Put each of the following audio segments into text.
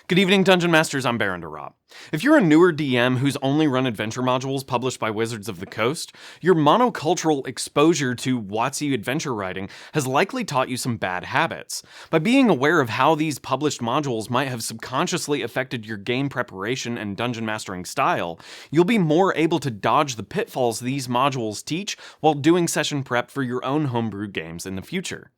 Good evening, Dungeon Masters. I'm Baron Derop. If you're a newer DM who's only run adventure modules published by Wizards of the Coast, your monocultural exposure to WotC adventure writing has likely taught you some bad habits. By being aware of how these published modules might have subconsciously affected your game preparation and dungeon mastering style, you'll be more able to dodge the pitfalls these modules teach while doing session prep for your own homebrewed games in the future.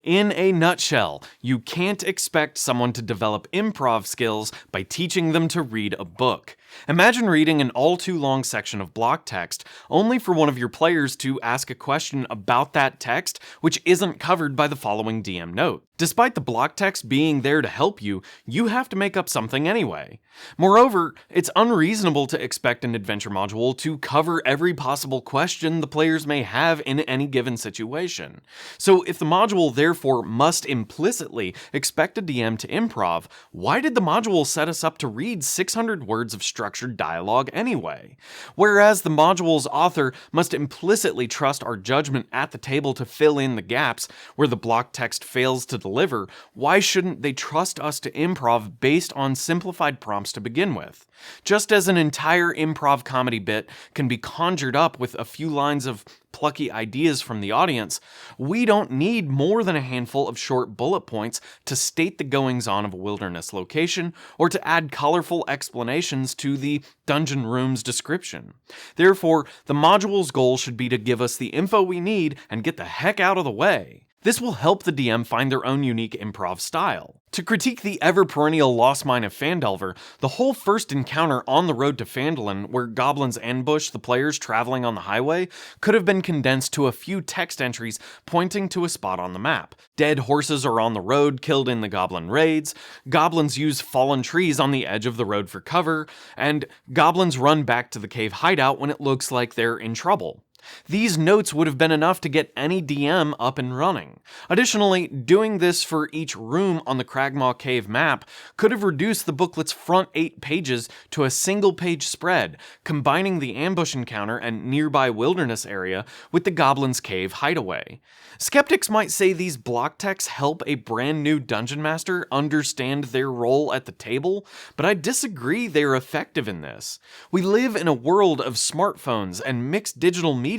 In a nutshell, you can't expect someone to develop improv skills by teaching them to read a book. Imagine reading an all-too-long section of block text, only for one of your players to ask a question about that text which isn't covered by the following DM note. Despite the block text being there to help you, you have to make up something anyway. Moreover, it's unreasonable to expect an adventure module to cover every possible question the players may have in any given situation. So if the module therefore must implicitly expect a DM to improv, why did the module set us up to read 600 words of structured dialogue anyway? Whereas the module's author must implicitly trust our judgment at the table to fill in the gaps where the block text fails to deliver, why shouldn't they trust us to improv based on simplified prompts to begin with? Just as an entire improv comedy bit can be conjured up with a few lines of plucky ideas from the audience, we don't need more than a handful of short bullet points to state the goings-on of a wilderness location or to add colorful explanations to the dungeon room's description. Therefore, the module's goal should be to give us the info we need and get the heck out of the way. This will help the DM find their own unique improv style. To critique the ever-perennial lost mine of Phandelver, the whole first encounter on the road to Phandalin, where goblins ambush the players traveling on the highway, could have been condensed to a few text entries pointing to a spot on the map. Dead horses are on the road killed in the goblin raids, goblins use fallen trees on the edge of the road for cover, and goblins run back to the cave hideout when it looks like they're in trouble. These notes would have been enough to get any DM up and running. Additionally, doing this for each room on the Cragmaw Cave map could have reduced the booklet's front 8 pages to a single-page spread, combining the ambush encounter and nearby wilderness area with the Goblin's Cave hideaway. Skeptics might say these block texts help a brand new dungeon master understand their role at the table, but I disagree they're effective in this. We live in a world of smartphones and mixed digital media.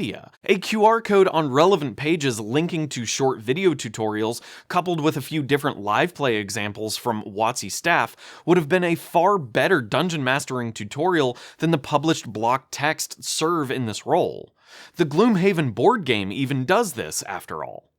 A QR code on relevant pages linking to short video tutorials, coupled with a few different live play examples from WotC staff, would have been a far better dungeon mastering tutorial than the published block text serve in this role. The Gloomhaven board game even does this, after all.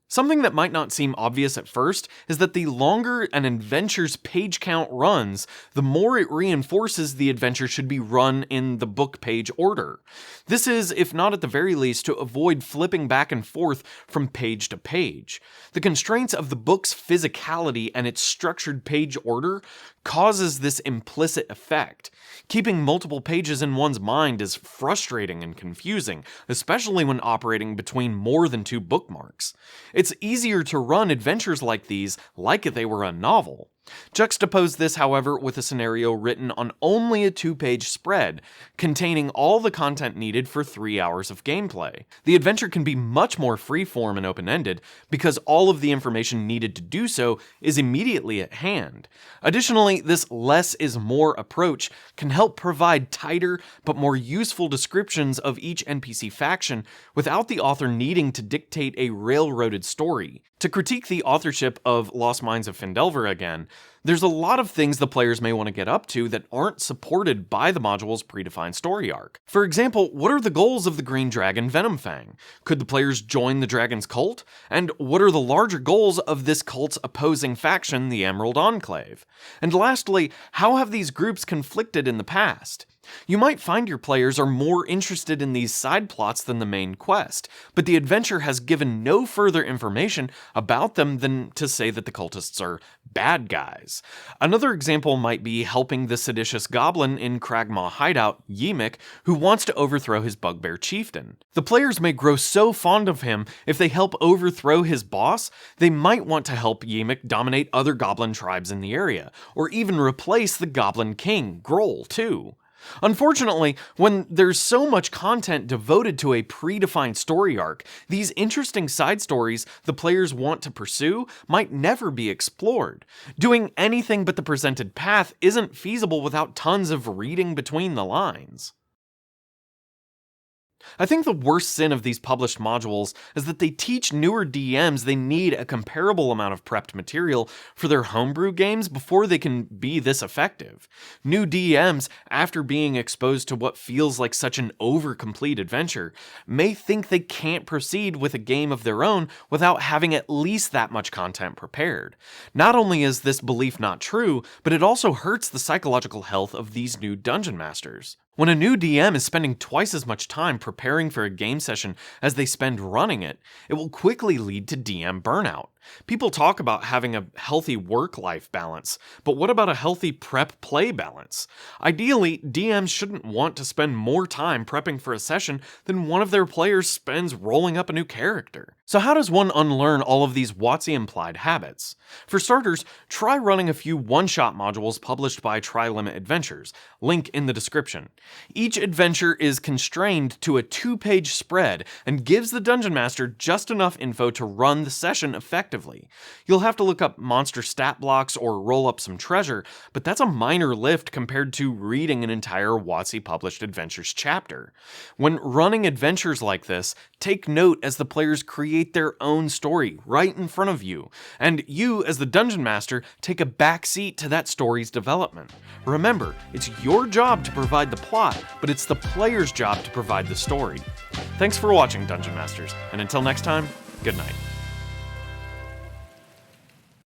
Something that might not seem obvious at first is that the longer an adventure's page count runs, the more it reinforces the adventure should be run in the book page order. This is, if not at the very least, to avoid flipping back and forth from page to page. The constraints of the book's physicality and its structured page order causes this implicit effect. Keeping multiple pages in one's mind is frustrating and confusing, especially when operating between more than 2 bookmarks. It's easier to run adventures like these like they were a novel. Juxtapose this, however, with a scenario written on only a 2-page spread, containing all the content needed for 3 hours of gameplay. The adventure can be much more freeform and open-ended, because all of the information needed to do so is immediately at hand. Additionally, this less is more approach can help provide tighter but more useful descriptions of each NPC faction without the author needing to dictate a railroaded story. To critique the authorship of Lost Mines of Phandelver again, there's a lot of things the players may want to get up to that aren't supported by the module's predefined story arc. For example, what are the goals of the Green Dragon Venomfang? Could the players join the dragon's cult? And what are the larger goals of this cult's opposing faction, the Emerald Enclave? And lastly, how have these groups conflicted in the past? You might find your players are more interested in these side plots than the main quest, but the adventure has given no further information about them than to say that the cultists are bad guys. Another example might be helping the seditious goblin in Cragmaw hideout, Ymik, who wants to overthrow his bugbear chieftain. The players may grow so fond of him if they help overthrow his boss, they might want to help Ymik dominate other goblin tribes in the area, or even replace the goblin king, Groll, too. Unfortunately, when there's so much content devoted to a predefined story arc, these interesting side stories the players want to pursue might never be explored. Doing anything but the presented path isn't feasible without tons of reading between the lines. I think the worst sin of these published modules is that they teach newer DMs they need a comparable amount of prepped material for their homebrew games before they can be this effective. New DMs, after being exposed to what feels like such an over-complete adventure, may think they can't proceed with a game of their own without having at least that much content prepared. Not only is this belief not true, but it also hurts the psychological health of these new dungeon masters. When a new DM is spending twice as much time preparing for a game session as they spend running it, it will quickly lead to DM burnout. People talk about having a healthy work-life balance, but what about a healthy prep-play balance? Ideally, DMs shouldn't want to spend more time prepping for a session than one of their players spends rolling up a new character. So how does one unlearn all of these WotC implied habits? For starters, try running a few one-shot modules published by Tri-Limit Adventures, link in the description. Each adventure is constrained to a 2-page spread and gives the Dungeon Master just enough info to run the session effectively. You'll have to look up monster stat blocks or roll up some treasure, but that's a minor lift compared to reading an entire WotC published adventures chapter. When running adventures like this, take note as the players create their own story right in front of you, and you, as the Dungeon Master, take a backseat to that story's development. Remember, it's your job to provide the plot, but it's the player's job to provide the story. Thanks for watching, Dungeon Masters, and until next time, good night.